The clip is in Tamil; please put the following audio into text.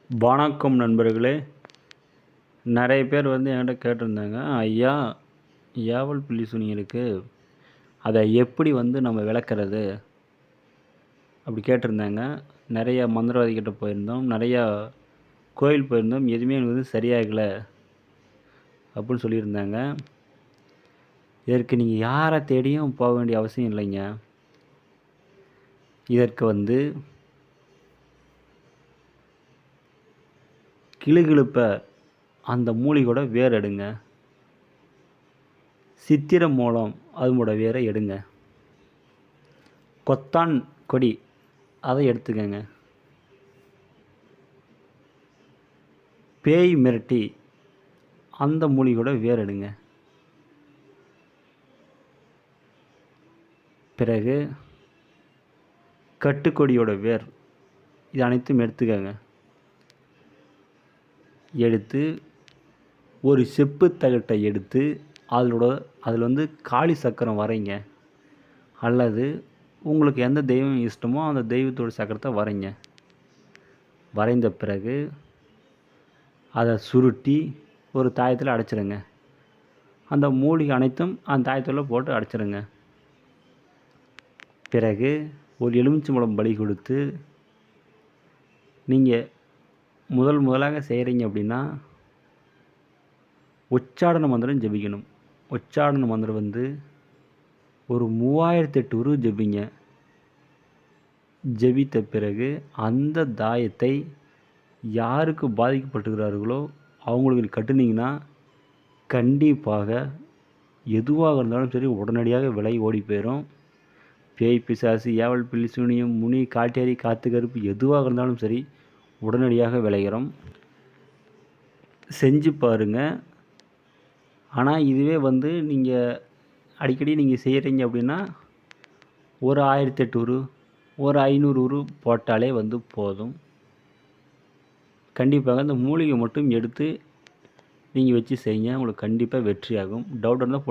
வணக்கம் நண்பர்களே. நிறைய பேர் என்கிட்ட கேட்டிருந்தாங்க, ஐயா ஏவல் பில்லி சூனியனுக்கு அதை எப்படி நம்ம விளக்குறது அப்படி கேட்டிருந்தாங்க. நிறைய மந்திரவாதிகிட்ட போயிருந்தோம், நிறையா கோயில் போயிருந்தோம், எதுவுமே எனக்கு சரியாகலை அப்படின்னு சொல்லியிருந்தாங்க. இதற்கு நீங்கள் யாரை தேடியும் போக வேண்டிய அவசியம் இல்லைங்க. இதற்கு கிளுகிளுப்ப அந்த மூலிகையோட வேர் எடுங்க. சித்திர மூலம் அதனோட வேரை எடுங்க. கொத்தான் கொடி அதை எடுத்துக்கங்க. பேய் மிரட்டி அந்த மூலிகையோட வேர் எடுங்க. பிறகு கட்டுக்கொடியோட வேர் இது அனைத்தும் எடுத்துக்கங்க. எடுத்து ஒரு செப்பு தகட்டை எடுத்து அதில் காளி சக்கரம் வரைங்க. அல்லது உங்களுக்கு எந்த தெய்வம் இஷ்டமோ அந்த தெய்வத்தோட சக்கரத்தை வரைங்க. வரைந்த பிறகு அதை சுருட்டி ஒரு தாயத்தில் அடைச்சிருங்க. அந்த மூலிகை அனைத்தும் அந்த தாயத்தில் போட்டு அடைச்சிருங்க. பிறகு ஒரு எலுமிச்சம்பழம் பலி கொடுத்து நீங்கள் முதலாக செய்கிறீங்க அப்படின்னா உச்சாடன மந்திரம் ஜபிக்கணும். உச்சாடன மந்திரம் ஒரு 3008 உரு ஜபிங்க. ஜபித்த பிறகு அந்த தாயத்தை யாருக்கு பாதிக்கப்பட்டுகிறார்களோ அவங்களுக்கு கட்டுனீங்கன்னா கண்டிப்பாக எதுவாக இருந்தாலும் சரி உடனடியாக விலகி ஓடி போயிடும். பேய் பிசாசு ஏவல் பில்லி சூனியம் முனி காட்டேரி காத்து கருப்பு எதுவாக இருந்தாலும் சரி உடனடியாக விளைகிறோம். செஞ்சு பாருங்கள். ஆனால் இதுவே நீங்கள் அடிக்கடி நீங்கள் செய்கிறீங்க அப்படின்னா ஒரு 1008 உரு ஒரு 500 உரு போட்டாலே போதும். கண்டிப்பாக அந்த மூலிகை மட்டும் எடுத்து நீங்கள் வச்சு செய்யுங்க. உங்களுக்கு கண்டிப்பாக வெற்றியாகும். டவுட் இருந்தால்